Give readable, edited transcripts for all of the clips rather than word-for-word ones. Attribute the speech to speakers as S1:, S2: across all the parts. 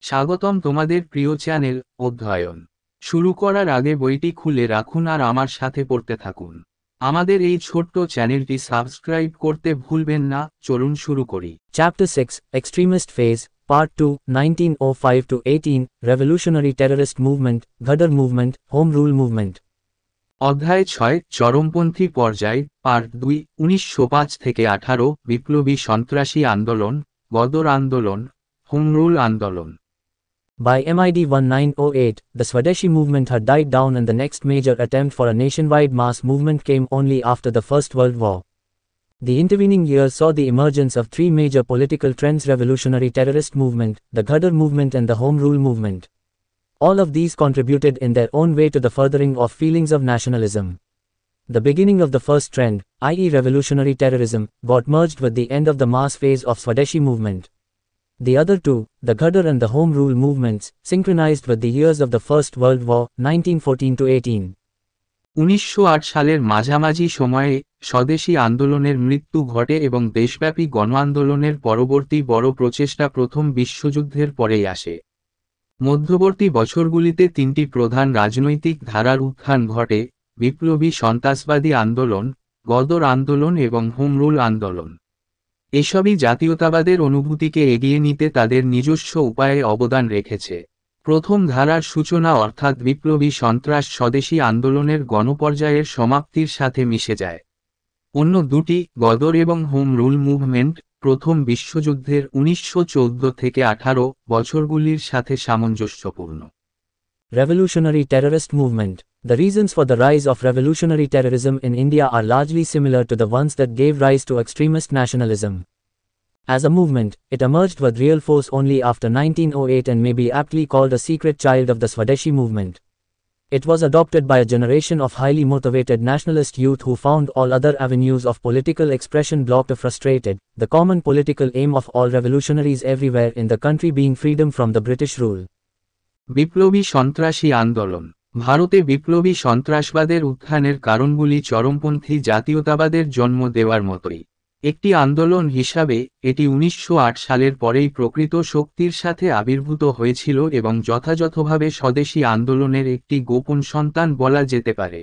S1: স্বাগতম তোমাদের প্রিয় চ্যানেল অধ্যয়ন শুরু করার আগে বইটি খুলে রাখুন আর আমার সাথে পড়তে থাকুন। আমাদের এই ছোট্ট চ্যানেলটি সাবস্ক্রাইব করতে ভুলবেন না। চলুন শুরু করি।
S2: Chapter 6, Extremist Phase, Part 2, 1905-18, Revolutionary Terrorist Movement, Ghadar Movement, Home Rule Movement.
S1: অধ্যায় 6, চরমপন্থী পর্যায়, পার্ট 2, 1905-18, বিপ্লবী সন্ত্রাসী আন্দোলন, গদর আন্দোলন, হোম রুল আন্দোলন।
S2: By MID 1908, the Swadeshi movement had died down and the next major attempt for a nationwide mass movement came only after the First World War. The intervening years saw the emergence of three major political trends: revolutionary terrorist movement, the Ghadar movement and the Home Rule movement. All of these contributed in their own way to the furthering of feelings of nationalism. The beginning of the first trend, i.e. revolutionary terrorism, got merged with the end of the mass phase of Swadeshi movement. The other two, the Ghadar and the Home Rule movements, synchronized with the years of the First World War, 1914-18.
S1: 1908 সালের মাঝামাঝি সময়ে স্বদেশী আন্দোলনের মৃত্যু ঘটে এবং দেশব্যাপী গণ আন্দোলনের পরবর্তী বড় প্রচেষ্টা প্রথম বিশ্বযুদ্ধের পরেই আসে। মধ্যবর্তী বছরগুলিতে তিনটি প্রধান রাজনৈতিক ধারার উত্থান ঘটে: বিপ্লবী সন্ত্রাসবাদী আন্দোলন, গদর আন্দোলন এবং হোম রুল আন্দোলন। এসবই জাতীয়তাবাদের অনুভূতিকে এগিয়ে নিতে তাদের নিজস্ব উপায়ে অবদান রেখেছে। প্রথম ধারার সূচনা অর্থাৎ বিপ্লবী সন্ত্রাস স্বদেশী আন্দোলনের গণপর্যায়ের সমাপ্তির সাথে মিশে যায়। অন্য দুটি, গদর এবং হোম রুল মুভমেন্ট, প্রথম বিশ্বযুদ্ধের 1914-18 বছরগুলির সাথে সামঞ্জস্যপূর্ণ।
S2: Revolutionary terrorist movement. The reasons for the rise of revolutionary terrorism in India are largely similar to the ones that gave rise to extremist nationalism. As a movement, it emerged with real force only after 1908 and may be aptly called a secret child of the Swadeshi movement. It was adopted by a generation of highly motivated nationalist youth who found all other avenues of political expression blocked or frustrated, the common political aim of all revolutionaries everywhere in the country being freedom from the British rule.
S1: বিপ্লবী সন্ত্রাসী আন্দোলন। ভারতে বিপ্লবী সন্ত্রাসবাদের উত্থানের কারণগুলি চরমপন্থী জাতীয়তাবাদের জন্ম দেওয়ার মতোই। একটি আন্দোলন হিসাবে এটি 1908 সালের পরেই প্রকৃত শক্তির সাথে আবির্ভূত হয়েছিল এবং যথাযথভাবে স্বদেশী আন্দোলনের একটি গোপন সন্তান বলা যেতে পারে।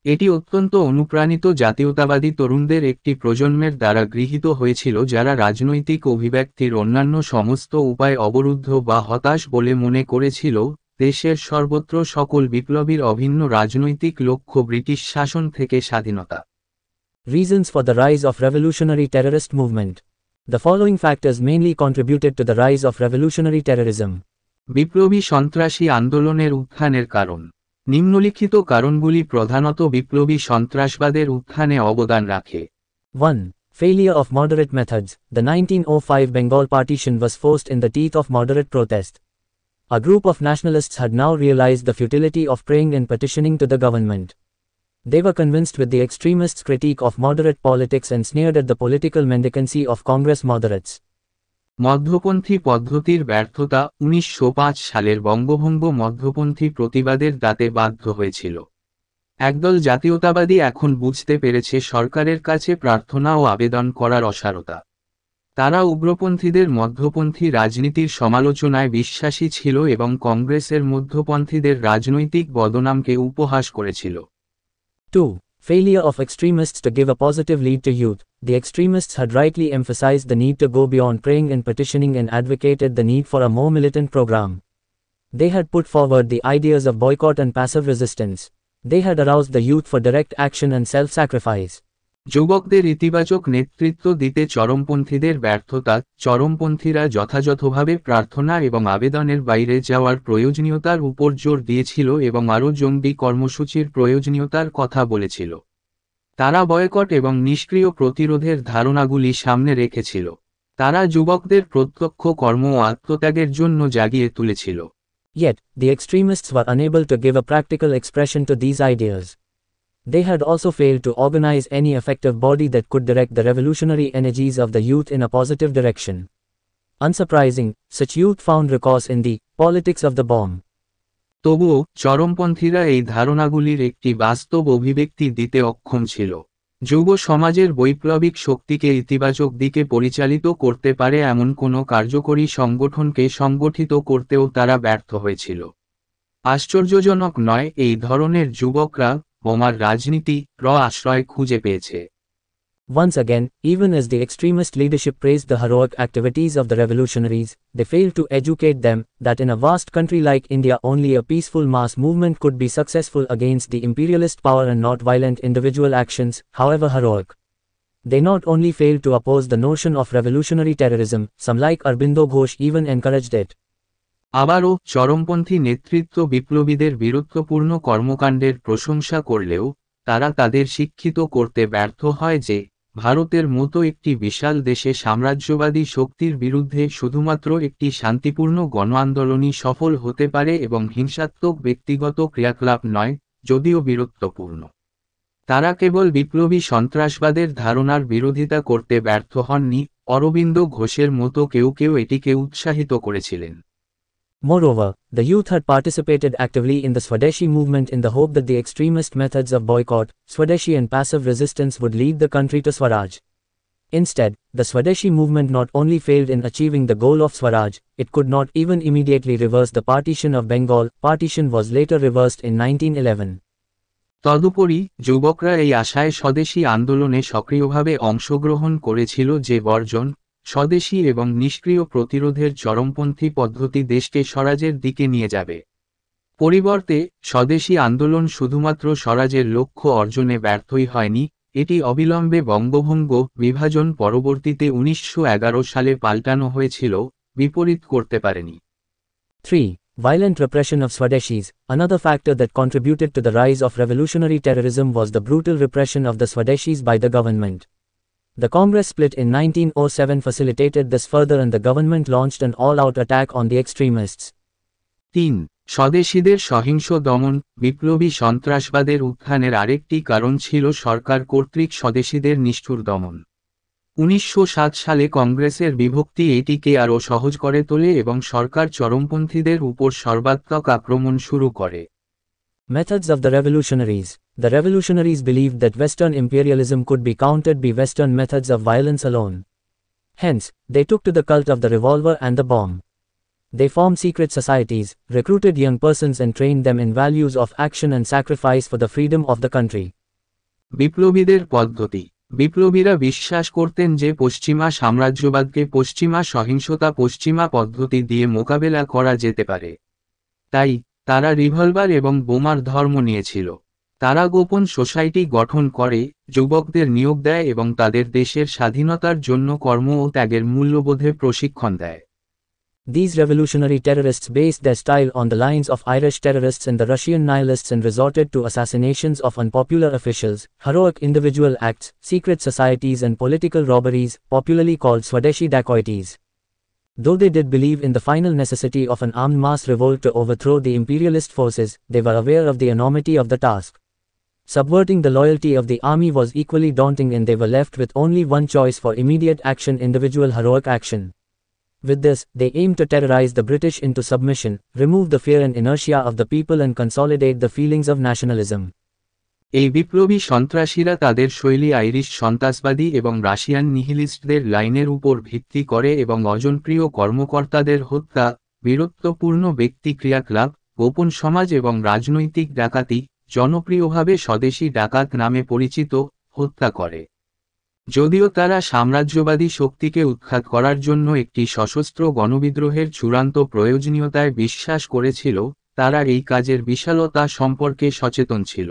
S1: এটি অত্যন্ত অনুপ্রাণিত জাতীয়তাবাদী তরুণদের একটি প্রজন্মের দ্বারা গৃহীত হয়েছিল যারা রাজনৈতিক অভিব্যক্তির অন্যান্য সমস্ত উপায় অবরুদ্ধ বা হতাশ বলে মনে করেছিল। দেশের সর্বত্র সকল বিপ্লবীর অভিন্ন রাজনৈতিক লক্ষ্য ব্রিটিশ শাসন থেকে স্বাধীনতা।
S2: Reasons for the rise of revolutionary terrorist movement. The following factors mainly contributed to the rise of revolutionary terrorism.
S1: বিপ্লবী সন্ত্রাসী আন্দোলনের উত্থানের কারণ। নিম্নলিখিত কারণগুলি প্রধানত বিপ্লবী সন্ত্রাসবাদের উত্থানে অবদান রাখে।
S2: 1. Failure of moderate methods. The 1905 Bengal partition was forced in the teeth of moderate protest. A group of nationalists had now realized the futility of praying and petitioning to the government. They were convinced with the extremists' critique of moderate politics and sneered at the political mendicancy of Congress moderates.
S1: মধ্যপন্থী পদ্ধতির ব্যর্থতা। 1905 সালের বঙ্গভঙ্গ মধ্যপন্থী প্রতিবাদের দাঁতে বাধ্য হয়েছিল। একদল জাতীয়তাবাদী এখন বুঝতে পেরেছে সরকারের কাছে প্রার্থনা ও আবেদন করার অসারতা। তারা উগ্রপন্থীদের মধ্যপন্থী রাজনীতির সমালোচনায় বিশ্বাসী ছিল এবং কংগ্রেসের মধ্যপন্থীদের রাজনৈতিক বদনামকে উপহাস করেছিল।
S2: 2. Failure of extremists to give a positive lead to youth. The extremists had rightly emphasized the need to go beyond praying and petitioning and advocated the need for a more militant program. They had put forward the ideas of boycott and passive resistance. They had aroused the youth for direct action and self-sacrifice.
S1: যুবকদের ইতিবাচক নেতৃত্ব দিতে চরমপন্থীদের ব্যর্থতা। চরমপন্থীরা যথাযথভাবে প্রার্থনা এবং আবেদনের বাইরে যাওয়ার প্রয়োজনীয়তার উপর জোর দিয়েছিল এবং আরও জঙ্গি কর্মসূচির প্রয়োজনীয়তার কথা বলেছিল। তারা বয়কট এবং নিষ্ক্রিয় প্রতিরোধের ধারণাগুলি সামনে রেখেছিল। তারা যুবকদের প্রত্যক্ষ কর্ম ও আত্মত্যাগের জন্য জাগিয়ে তুলেছিল।
S2: Yet, the extremists were unable to give a practical expression to these ideas. They had also failed to organize any effective body that could direct the revolutionary energies of the youth in a positive direction. Unsurprising, such youth found recourse in the politics of the bomb.
S1: তবুও চরমপন্থীরা এই ধারণাগুলির একটি বাস্তব অভিব্যক্তি দিতে অক্ষম ছিল। যুব সমাজের বৈপ্লবিক শক্তিকে ইতিবাচক দিকে পরিচালিত করতে পারে এমন কোনো কার্যকরী সংগঠনকে সংগঠিত করতেও তারা ব্যর্থ হয়েছিল। আশ্চর্যজনক নয়, এই ধরনের যুবকরা বোমার রাজনীতি আশ্রয় খুঁজে পেয়েছে।
S2: Once again, even as the extremist leadership praised the heroic activities of the revolutionaries, they failed to educate them that in a vast country like India only a peaceful mass movement could be successful against the imperialist power and not violent individual actions, however heroic. They not only failed to oppose the notion of revolutionary terrorism, some like Aurobindo Ghosh even encouraged it.
S1: আবারও চরমপন্থী নেতৃত্ব বিপ্লবীদের বীরত্বপূর্ণ কর্মকাণ্ডের প্রশংসা করলেও তারা তাদের শিক্ষিত করতে ব্যর্থ হয় যে ভারতের মতো একটি বিশাল দেশে সাম্রাজ্যবাদী শক্তির বিরুদ্ধে শুধুমাত্র একটি শান্তিপূর্ণ গণ আন্দোলনই সফল হতে পারে এবং হিংসাত্মক ব্যক্তিগত ক্রিয়াকলাপ নয়, যদিও বীরত্বপূর্ণ। তারা কেবল বিপ্লবী সন্ত্রাসবাদের ধারণার বিরোধিতা করতে ব্যর্থ হননি, অরবিন্দ ঘোষের মতো কেউ কেউ এটিকে উৎসাহিত করেছিলেন।
S2: Moreover, the youth had participated actively in the Swadeshi movement in the hope that the extremist methods of boycott, Swadeshi and passive resistance would lead the country to Swaraj. Instead, the Swadeshi movement not only failed in achieving the goal of Swaraj, it could not even immediately reverse the partition of Bengal. Partition was later reversed in 1911.
S1: তদুপরি যুবকরা এই আশায় স্বদেশী আন্দোলনে সক্রিয়ভাবে অংশগ্রহণ করেছিল যে বর্জন, স্বদেশী এবং নিষ্ক্রিয় প্রতিরোধের চরমপন্থী পদ্ধতি দেশকে স্বরাজের দিকে নিয়ে যাবে। পরিবর্তে স্বদেশী আন্দোলন শুধুমাত্র স্বরাজের লক্ষ্য অর্জনে ব্যর্থই হয়নি, এটি অবিলম্বে বঙ্গভঙ্গ বিভাজন পরবর্তীতে 1911 সালে পাল্টানো হয়েছিল, বিপরীত করতে পারেনি।
S2: 3. Violent repression of Swadeshis. Another factor that contributed to the rise of revolutionary terrorism was the brutal repression of the Swadeshis by the government. The Congress split in 1907 facilitated this further and the government launched an all-out attack on the extremists.
S1: 3. স্বদেশীদের সহিংস দমন। বিপ্লবী সন্ত্রাসবাদের উত্থানের আরেকটি কারণ ছিল সরকার কর্তৃক স্বদেশীদের নিষ্ঠুর দমন। 1907 সালে কংগ্রেসের বিভক্তি এটিকে আরও সহজ করে তোলে এবং সরকার চরমপন্থীদের উপর সর্বাত্মক আক্রমণ শুরু করে।
S2: Methods of the revolutionaries. The revolutionaries believed that Western imperialism could be countered by Western methods of violence alone. Hence, they took to the cult of the revolver and the bomb. They formed secret societies, recruited young persons and trained them in values of action and sacrifice for the freedom of the country.
S1: বিপ্লবীদের পদ্ধতি। বিপ্লবীরা বিশ্বাস করতেন যে পশ্চিমা সাম্রাজ্যবাদকে পশ্চিমা সহিংসতা পশ্চিমা পদ্ধতি দিয়ে মোকাবেলা করা যেতে পারে। তাই তারা রিভলভার এবং বোমার ধর্ম নিয়েছিল। তারা গোপন সোসাইটি গঠন করে, যুবকদের নিয়োগ দেয় এবং তাদের দেশের স্বাধীনতার জন্য কর্ম ও ত্যাগের মূল্যবোধে প্রশিক্ষণ দেয়।
S2: These revolutionary terrorists based their style on the lines of Irish terrorists and the Russian nihilists and resorted to assassinations of unpopular officials, heroic individual acts, secret societies and political robberies, popularly called Swadeshi dacoities. Though they did believe in the final necessity of an armed mass revolt to overthrow the imperialist forces, they were aware of the enormity of the task. Subverting the loyalty of the army was equally daunting and they were left with only one choice for immediate action: individual heroic action. With this, they aimed to terrorize the British into submission, remove the fear and inertia of the people and consolidate the feelings of nationalism.
S1: এই বিপ্লবী সন্ত্রাসীরা তাদের শৈলী Irish সন্ত্রাসবাদী এবং Russian নিহিলিস্টদের লাইনের উপর ভিত্তি করে এবং অজনপ্রিয় কর্মকর্তাদের হত্যা, বীরত্বপূর্ণ ব্যক্তি ক্রিয়াকলাপ, গোপন সমাজ এবং রাজনৈতিক ডাকাতি, জনপ্রিয়ভাবে স্বদেশী ডাকাত নামে পরিচিত, হত্যা করে। যদিও তারা সাম্রাজ্যবাদী শক্তিকে উৎখাত করার জন্য একটি সশস্ত্র গণবিদ্রোহের চূড়ান্ত প্রয়োজনীয়তায় বিশ্বাস করেছিল, তারা এই কাজের বিশালতা সম্পর্কে সচেতন ছিল।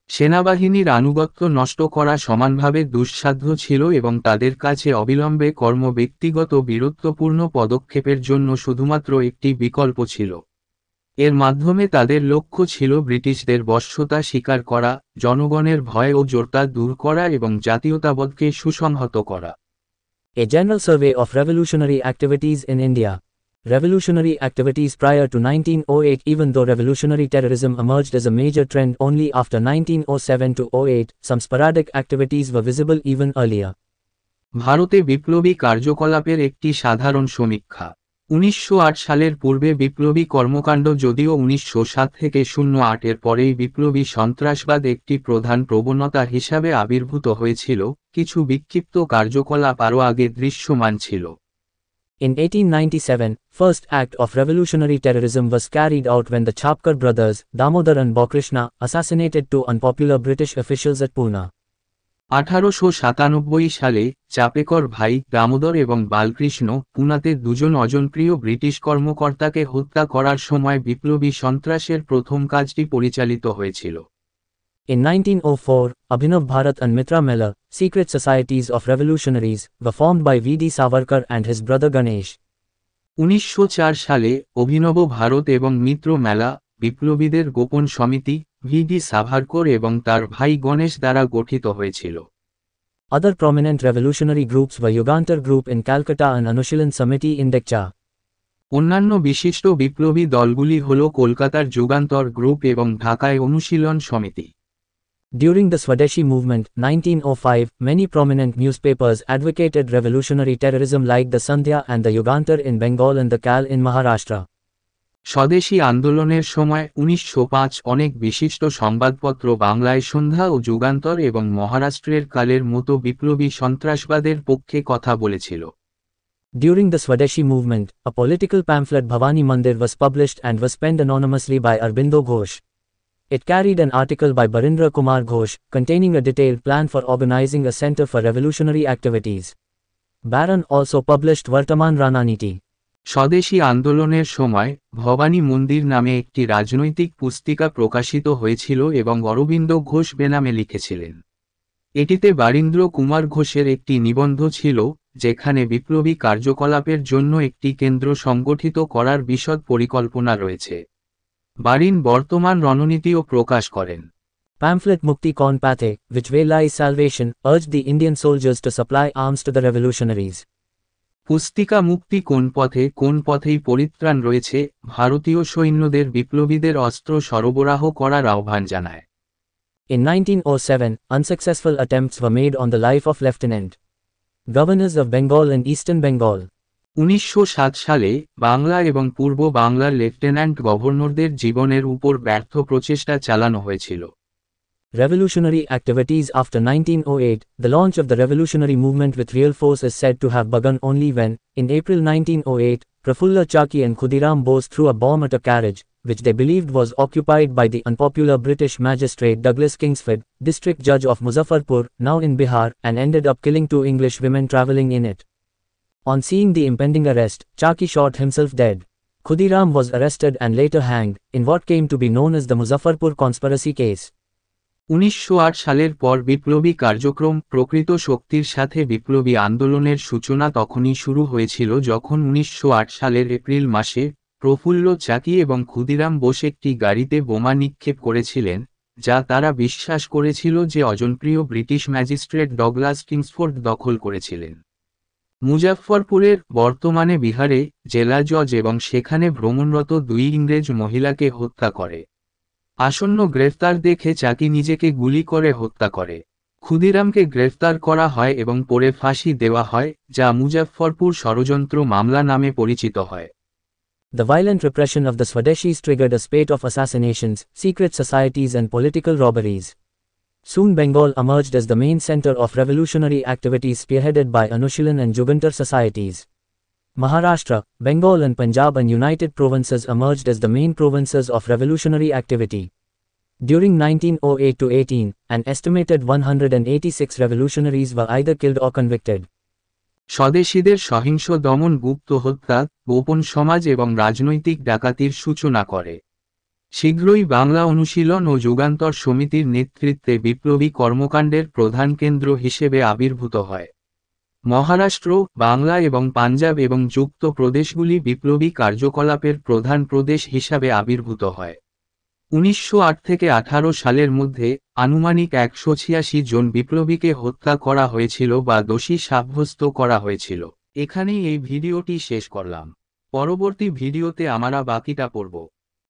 S1: সেনাবাহিনীর আনুগত্য নষ্ট করা সমানভাবে দুঃসাধ্য ছিল এবং তাদের কাছে অবিলম্বে কর্ম ব্যক্তিগত বীরত্বপূর্ণ পদক্ষেপের জন্য শুধুমাত্র একটি বিকল্প ছিল। এর মাধ্যমে তাদের লক্ষ্য ছিল ব্রিটিশদের বশ্যতা স্বীকার করা, জনগণের ভয় ও জোরতা দূর করা এবং জাতীয়তাবাদকে সুসংহত করা।
S2: A general survey of revolutionary activities in India. Revolutionary activities prior to 1908. Even though revolutionary terrorism emerged as a major trend only after 1907-08, some sporadic activities were visible even earlier.
S1: ভারতে বিপ্লবী কার্যকলাপের একটি সাধারণ সমীক্ষা। 1908 সালের পূর্বে বিপ্লবী কর্মকাণ্ড যদিও 1907 থেকে 08 এর পরেই বিপ্লবী সন্ত্রাসবাদ একটি প্রধান প্রবণতা হিসাবে আবির্ভূত হয়েছিল, কিছু বিক্ষিপ্ত কার্যকলাপ আরও আগে দৃশ্যমান ছিল।
S2: In 1897, first act of revolutionary terrorism was carried out when the Chapkar brothers, Damodar and Bokrashna, assassinated two unpopular British officials at Pune.
S1: 1897 সালে চাপেকর ভাই দামোদর এবং বালকৃষ্ণ পুনাতে দুজন অজনপ্রিয় ব্রিটিশ কর্মকর্তাকে হত্যা করার সময় বিপ্লবী সন্ত্রাসের প্রথম কাজটি পরিচালিত হয়েছিল।
S2: In 1904, Abhinav Bharat and Mitra Mela, secret societies of revolutionaries, were formed by V.D. Savarkar and his brother Ganesh.
S1: 1904 সালে অভিনব ভারত এবং মিত্র মেলা বিপ্লবীদের গোপন সমিতি ভি.ডি. সাভারকর এবং তার ভাই গণেশ দ্বারা গঠিত হয়েছিল।
S2: Other prominent revolutionary groups were Yugantar Group in Calcutta and Anushilan Samiti in Dekcha.
S1: অন্যান্য বিশিষ্ট বিপ্লবী দলগুলি হল কলকাতার যুগান্তর গ্রুপ এবং ঢাকায় অনুশীলন সমিতি।
S2: During the Swadeshi movement, 1905, many prominent newspapers advocated revolutionary terrorism like the Sandhya and the Yugantar in Bengal and the Kal in Maharashtra.
S1: স্বদেশী আন্দোলনের সময় 1905 অনেক বিশিষ্ট সংবাদপত্র বাংলায় সন্ধ্যা ও যুগান্তর এবং মহারাষ্ট্রের কালের মতো বিপ্লবী সন্ত্রাসবাদের পক্ষে কথা বলেছিল।
S2: During the Swadeshi movement, a political pamphlet Bhavani Mandir was published and was penned anonymously by Arbindo Ghosh. It carried an article by Barindra Kumar Ghosh, containing a detailed plan for organizing a center for revolutionary activities. Baron also published Vartaman Rananiti.
S1: স্বদেশী আন্দোলনের সময় ভবানী মন্দির নামে একটি রাজনৈতিক পুস্তিকা প্রকাশিত হয়েছিল এবং অরবিন্দ ঘোষ বেনামে লিখেছিলেন। এটিতে বারীন্দ্র কুমার ঘোষের একটি নিবন্ধ ছিল, যেখানে বিপ্লবী কার্যকলাপের জন্য একটি কেন্দ্র সংগঠিত করার বিশদ পরিকল্পনা রয়েছে। বারিন বর্তমান রণনীতিও প্রকাশ করেন।
S2: Pamphlet Mukti Kaun Pathe, which way lies salvation, urged the Indian soldiers to supply arms to the revolutionaries.
S1: পুস্তিকা মুক্তি কোন পথেই পরিত্রাণ রয়েছে, ভারতীয় সৈন্যদের বিপ্লবীদের অস্ত্র সরবরাহ করার আহ্বান জানায়।
S2: In 1907, unsuccessful attempts were made on the life of Lieutenant Governors of Bengal and Eastern Bengal.
S1: 1907 সালে বাংলা এবং পূর্ব বাংলার লেফটেন্যান্ট গভর্নরদের জীবনের উপর ব্যর্থ প্রচেষ্টা চালানো হয়েছিল।
S2: Revolutionary activities after 1908, the launch of the revolutionary movement with real force is said to have begun only when, in April 1908, Prafulla Chaki and Khudiram Bose threw a bomb at a carriage, which they believed was occupied by the unpopular British magistrate Douglas Kingsford, district judge of Muzaffarpur, now in Bihar, and ended up killing two English women travelling in it. On seeing the impending arrest, Chaki shot himself dead. Khudiram was arrested and later hanged, in what came to be known as the Muzaffarpur conspiracy case.
S1: 1908 সালের পর বিপ্লবী কার্যক্রম প্রকৃত শক্তির সাথে বিপ্লবী আন্দোলনের সূচনা তখনই শুরু হয়েছিল যখন 1908 সালের এপ্রিল মাসে প্রফুল্ল চাকি এবং ক্ষুদিরাম বোস একটি গাড়িতে বোমা নিক্ষেপ করেছিলেন, যা তারা বিশ্বাস করেছিল যে অজনপ্রিয় ব্রিটিশ ম্যাজিস্ট্রেট ডগলাস কিংসফোর্ড দখল করেছিলেন। মুজাফফরপুরের, বর্তমানে বিহারে, জেলা জজ এবং সেখানে ভ্রমণরত দুই ইংরেজ মহিলাকে হত্যা করে। আসন্ন গ্রেফতার দেখে চাকি নিজেকে গুলি করে হত্যা করে। ক্ষুদিরামকে গ্রেফতার করা হয় এবং পরে ফাঁসি দেওয়া হয়, যা মুজাফফরপুর ষড়যন্ত্র মামলা নামে পরিচিত হয়।
S2: The violent repression of the Swadeshis triggered a spate of assassinations, secret societies and political robberies. Soon Bengal emerged as the main center of revolutionary activities spearheaded by Anushilan and Jugantar societies. Maharashtra, Bengal and Punjab and United Provinces emerged as the main provinces of revolutionary activity. During 1908-18, an estimated 186 revolutionaries were either killed or convicted.
S1: স্বদেশীদের সহিংস দমন, গুপ্ত হত্যা, গোপন সমাজ এবং রাজনৈতিক ডাকাতির সূচনা করে। শীঘ্রই বাংলা অনুশীলন ও যুগান্তর সমিতির নেতৃত্বে বিপ্লবী কর্মকাণ্ডের প্রধান কেন্দ্র হিসেবে আবির্ভূত হয়। মহারাষ্ট্র, বাংলা এবং পাঞ্জাব এবং যুক্ত প্রদেশগুলি বিপ্লবী কার্যকলাপের প্রধান প্রদেশ হিসাবে আবির্ভূত হয়। 1908 থেকে 18 সালের মধ্যে আনুমানিক 186 জন বিপ্লবীকে হত্যা করা হয়েছিল বা দোষী সাব্যস্ত করা হয়েছিল। এখানেই এই ভিডিওটি শেষ করলাম। পরবর্তী ভিডিওতে আমরা বাকিটা পড়ব।